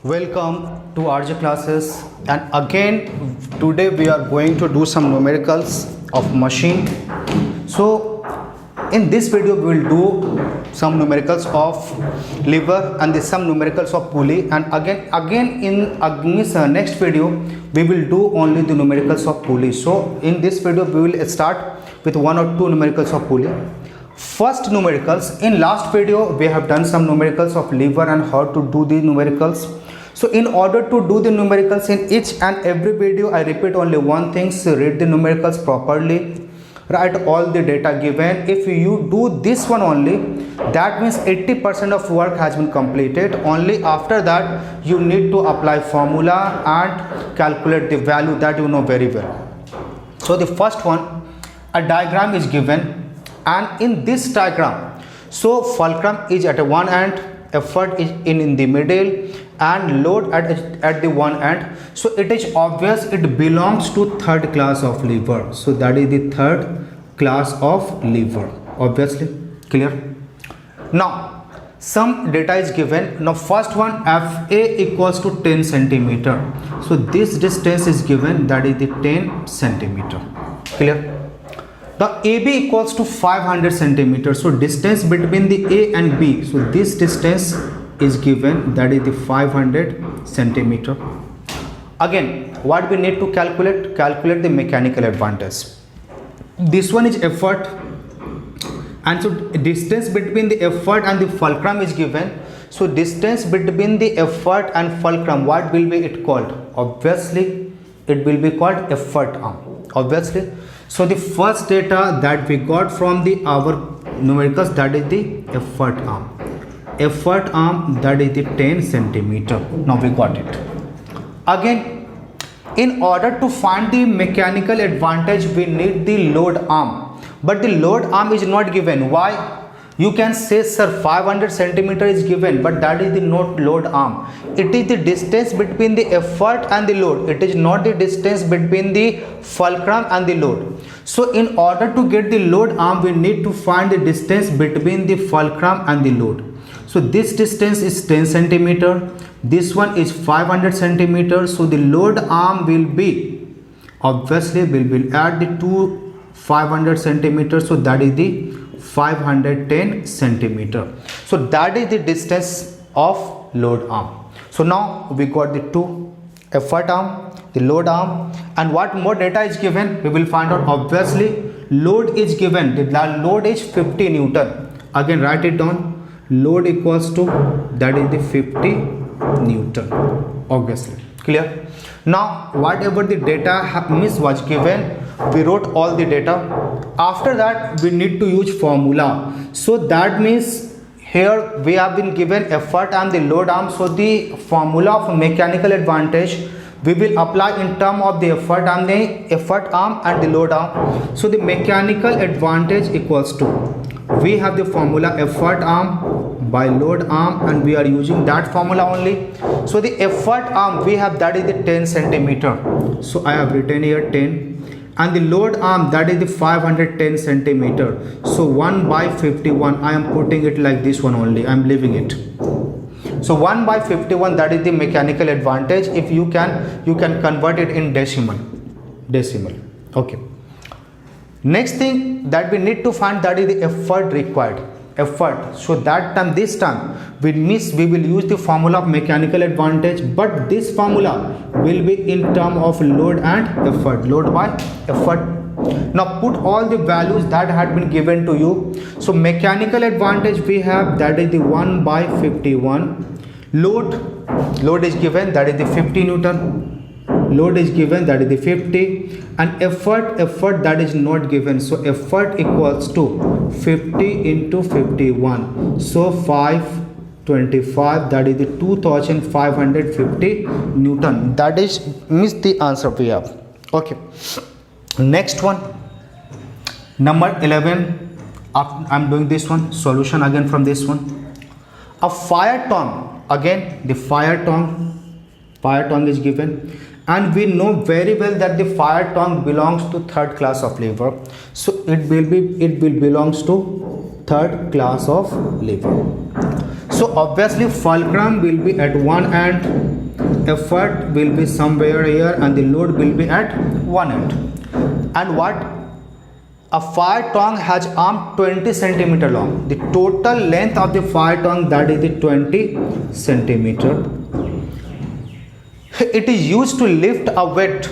Welcome to RJ classes, and again today we are going to do some numericals of machine. So in this video we will do some numericals of lever and some numericals of pulley, and again in next video we will do only the numericals of pulley. So in this video we will start with one or two numericals of pulley. First, numericals. In last video we have done some numericals of lever and how to do the numericals. So in order to do the numericals in each and every video, I repeat only one thing: so read the numericals properly, write all the data given. If you do this one only, that means 80% of work has been completed. Only after that you need to apply formula and calculate the value that you know very well. So the first one, a diagram is given, and in this diagram, so fulcrum is at one end, effort is in the middle, and load at the one end. So it is obvious it belongs to third class of lever. So that is the third class of lever, obviously clear. Now some data is given. Now first one, FA equals to 10 centimeter. So this distance is given, that is the 10 centimeter, clear. The AB equals to 500 centimeters. So distance between the A and B, so this distance is given, that is the 500 centimeter. Again, what we need to calculate the mechanical advantage. This one is effort, and so distance between the effort and the fulcrum is given. So distance between the effort and fulcrum, what will be it called? Obviously it will be called effort arm, obviously. So the first data that we got from our numericals, that is the effort arm. Effort arm, that is the 10 centimeter. Now we got it. Again, in order to find the mechanical advantage, we need the load arm, but the load arm is not given. Why? You can say, sir, 500 centimeter is given, but that is the not load arm. It is the distance between the effort and the load. It is not the distance between the fulcrum and the load. So in order to get the load arm, we need to find the distance between the fulcrum and the load. So this distance is 10 centimeter. This one is 500 centimeter. So the load arm will be, obviously we will add the two 500 centimeters. So that is the 510 centimeter. So that is the distance of load arm. So now we got the two, effort arm, the load arm, and what more data is given, we will find out. Obviously load is given, the load is 50 Newton. Again write it down, load equals to, that is the 50 Newton, obviously clear. Now whatever the data was given, we wrote all the data. After that we need to use formula. So that means here we have been given effort and the load arm. So the formula of mechanical advantage we will apply in term of the effort and the effort arm and the load arm. So the mechanical advantage equals to, we have the formula effort arm by load arm, and we are using that formula only. So the effort arm we have, that is the 10 centimeter. So I have written here 10, and the load arm, that is the 510 centimeter. So 1 by 51, I am putting it like this one only, I am leaving it. So 1 by 51, that is the mechanical advantage. If you can convert it in decimal. Okay. Next thing that we need to find, that is the effort required. Effort. So that time, this time we will use the formula of mechanical advantage, but this formula will be in term of load and effort, load by effort. Now put all the values that had been given to you. So mechanical advantage we have, that is the 1 by 51. Load is given, that is the 50 Newton. Load is given, that is the 50, and effort that is not given. So effort equals to 50 into 51. So 525, that is the 2550 Newton. That is the answer we have. Okay. Next one, number 11. I'm doing this one, solution again from this one. A fire tongue, again the fire tongue is given, and we know very well that the fire tongue belongs to third class of lever. So it will belongs to third class of lever. So obviously fulcrum will be at one end, effort will be somewhere here, and the load will be at one end. And what? A fire tongue has arm 20 centimeter long. The total length of the fire tongue, that is the 20 centimeter. It is used to lift a weight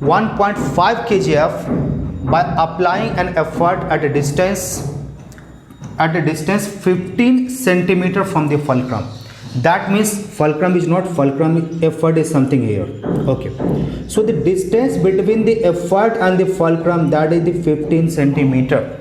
1.5 kgf by applying an effort at a distance 15 centimeter from the fulcrum. That means fulcrum is not fulcrum, effort is something here. Okay, so the distance between the effort and the fulcrum, that is the 15 centimeter.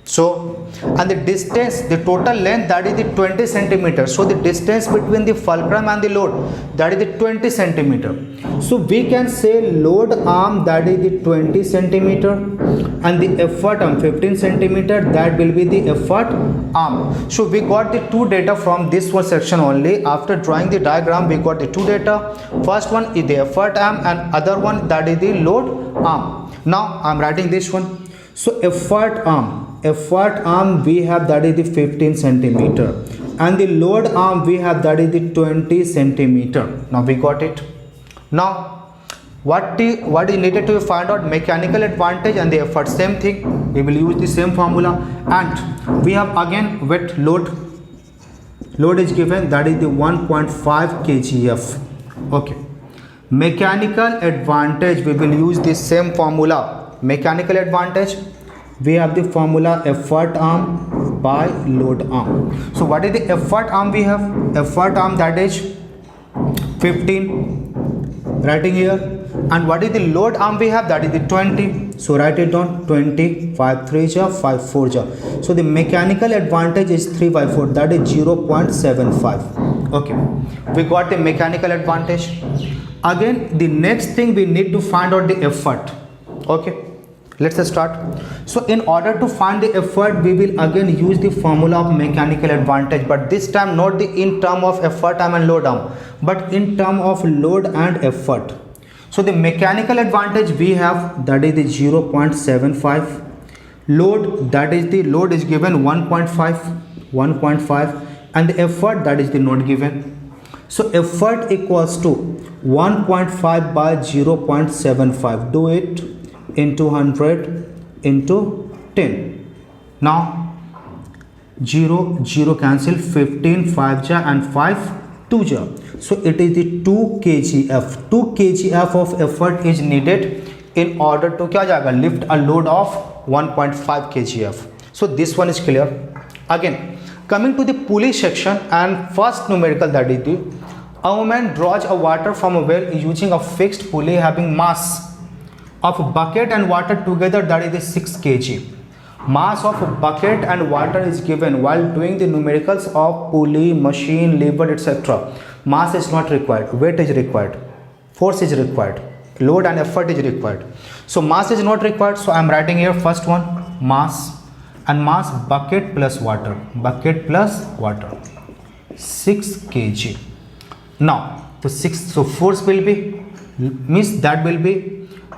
So, and the distance, the total length, that is the 20 centimeter. So the distance between the fulcrum and the load, that is the 20 centimeter. So we can say load arm, that is the 20 centimeter, and the effort arm 15 centimeter, that will be the effort arm. So we got the two data from this one section only. After drawing the diagram, we got the two data. First one is the effort arm, and other one, that is the load arm. Now I am writing this one. So effort arm we have, that is the 15 centimeter, and the load arm we have, that is the 20 centimeter. Now we got it. Now what is needed to find out? Mechanical advantage and the effort, same thing. We will use the same formula, and we have again weight load is given, that is the 1.5 kgf. Okay, mechanical advantage, we will use the same formula. Mechanical advantage, we have the formula effort arm by load arm. So what is the effort arm? We have effort arm, that is 15, writing here. And what is the load arm? We have, that is the 20. So write it down, 20, 5 3 ja, 5 4 ja. So the mechanical advantage is 3 by 4, that is 0.75. Okay, we got the mechanical advantage. Again, the next thing we need to find out the effort. Okay, let's start. So in order to find the effort, we will again use the formula of mechanical advantage, but this time not in term of effort arm and load arm, but in term of load and effort. So the mechanical advantage we have, that is the 0.75. Load, that is the load is given 1.5, and the effort, that is the not given. So effort equals to 1.5 by 0.75. Do it into 100 into 10. Now 0 cancel, 15 5 ja, and 5 2 ja. So it is the 2 kgf. 2 kgf of effort is needed in order to lift a load of 1.5 kgf. So this one is clear. Again, coming to the pulley section, and first numerical, that is the a woman draws a water from a well using a fixed pulley having mass of bucket and water together, that is the 6 kg. Mass of bucket and water is given while doing the numericals of pulley, machine, lever, etc. Mass is not required, weight is required, force is required, load and effort is required. So mass is not required, so I am writing here first one, mass, and mass bucket plus water, 6 kg. Now so force will be, means that will be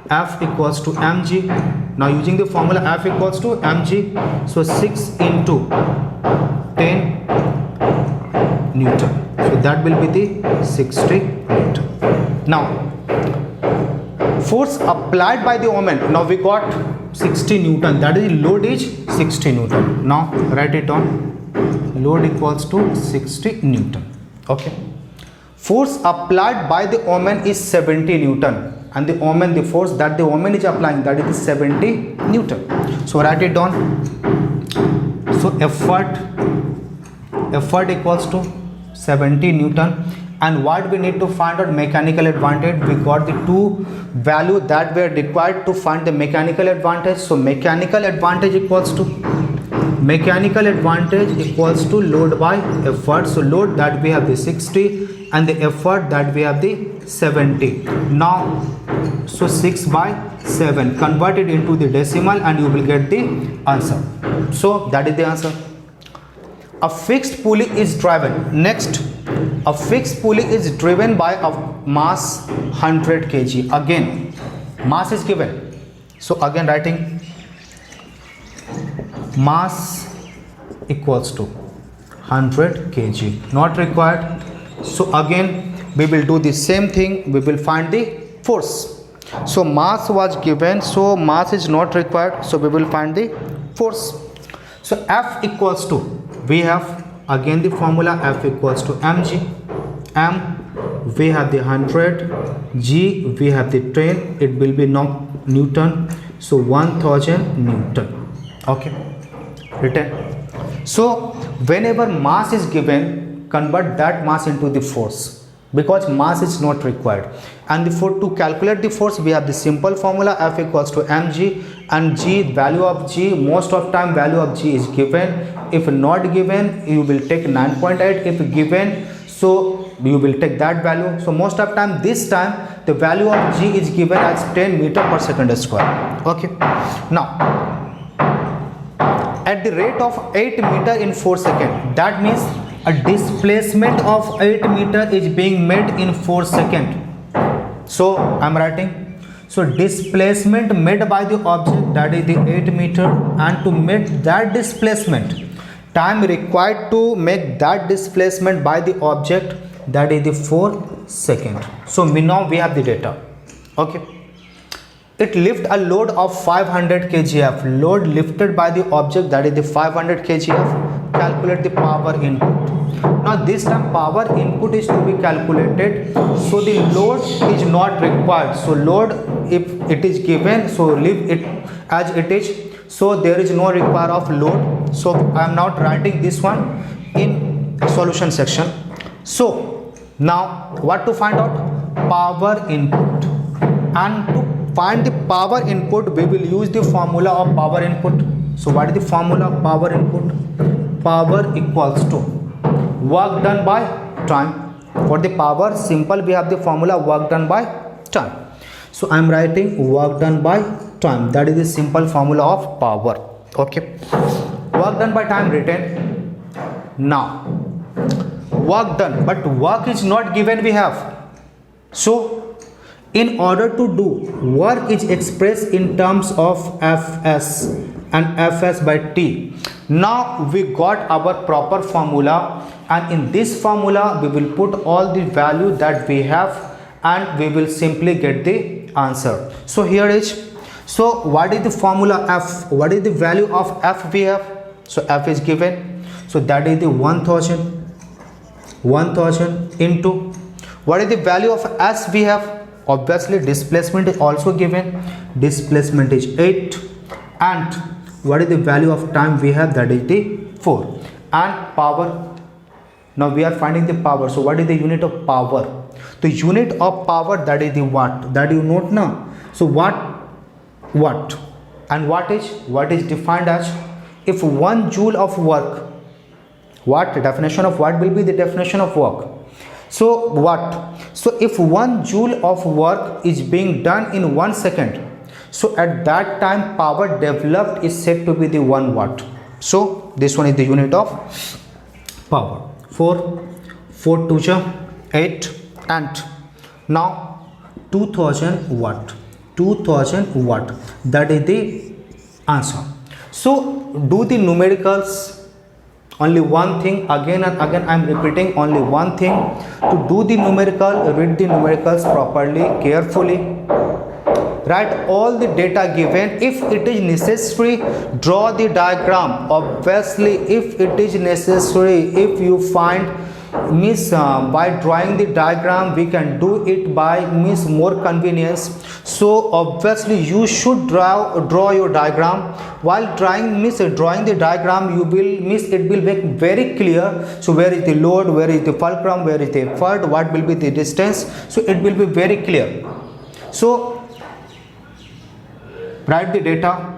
F equals to mg. Now using the formula F equals to mg, so 6 into 10 Newton. So that will be the 60 Newton. Now force applied by the woman, now we got 60 Newton, that is load is 60 Newton. Now write it down, load equals to 60 Newton. Okay, force applied by the woman is 70 Newton, and the force that the woman is applying, that is 70 Newton. So write it down. So effort equals to 70 Newton. And what we need to find out mechanical advantage, we got the two value that were required to find the mechanical advantage. So mechanical advantage equals to load by effort. So load, that we have the 60, and the effort, that we have the 70. Now so 6 by 7, convert it into the decimal and you will get the answer. So that is the answer. A fixed pulley is driven. Next, a fixed pulley is driven by a mass 100 kg. Again, mass is given. So again writing mass equals to 100 kg, not required. So again we will do the same thing, we will find the force. So mass was given, so mass is not required, so we will find the force. So F equals to, we have again the formula, F equals to mg. M we have the 100, G we have the 10, it will be Newton, so 1000 Newton. Okay, written. So whenever mass is given, convert that mass into the force, because mass is not required. And to calculate the force, we have the simple formula, F equals to mg, and G, value of G, most of time value of G is given. If not given, you will take 9.8. if given, so you will take that value. So most of time, this time the value of G is given as 10 meter per second square. Okay, now at the rate of 8 meter in 4 seconds, that means a displacement of 8 meter is being made in 4 seconds. So I am writing, so displacement made by the object, that is the 8 meter, and to make that displacement, time required to make that displacement by the object, that is the 4 seconds. So now we have the data. Okay, it lift a load of 500 kgf, load lifted by the object, that is the 500 kgf. Calculate the power input. Now this time power input is to be calculated, so the load is not required. So load, if it is given, so leave it as it is, so there is no require of load. So I am not writing this one in solution section. So now what to find out? Power input. And to find the power input, we will use the formula of power input. So what is the formula of power input? Power equals to work done by time. For the power, simple, we have the formula work done by time. So I am writing work done by time, that is the simple formula of power. Okay, work done by time written. Now work done, but work is not given we have. So in order to do, work is expressed in terms of Fs and Fs by T. Now we got our proper formula, and in this formula we will put all the value that we have, and we will simply get the answer. So here is, so what is the formula F? What is the value of F we have? So F is given, so that is the 1000 into, what is the value of S we have? Obviously displacement is also given, displacement is 8, and what is the value of time we have? That is the 4. And power, now we are finding the power. So what is the unit of power? The unit of power, that is the watt, that you note now. So watt, and what is defined as, if 1 joule of work, what definition of what will be the definition of work? So watt. So if 1 joule of work is being done in 1 second, so at that time power developed is said to be the 1 watt. So this one is the unit of power. 4 2 8, and now 2000 watt, that is the answer. So do the numericals. Only one thing, again and again I am repeating only one thing, to do the numerical, read the numericals properly, carefully, write all the data given. If it is necessary, draw the diagram. Obviously if it is necessary, if you find by drawing the diagram, we can do it by more convenience. So obviously you should draw your diagram. While drawing the diagram, you will it will make very clear. So where is the load, where is the fulcrum, where is the effort, what will be the distance, so it will be very clear. So write the data,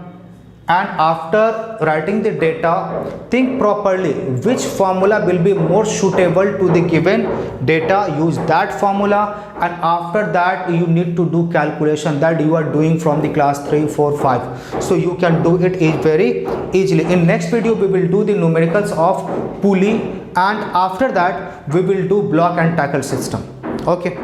and after writing the data, think properly which formula will be more suitable to the given data. Use that formula, and after that you need to do calculation that you are doing from the class 3, 4, 5. So you can do it very easily. In next video we will do the numericals of pulley, and after that we will do block and tackle system. Okay.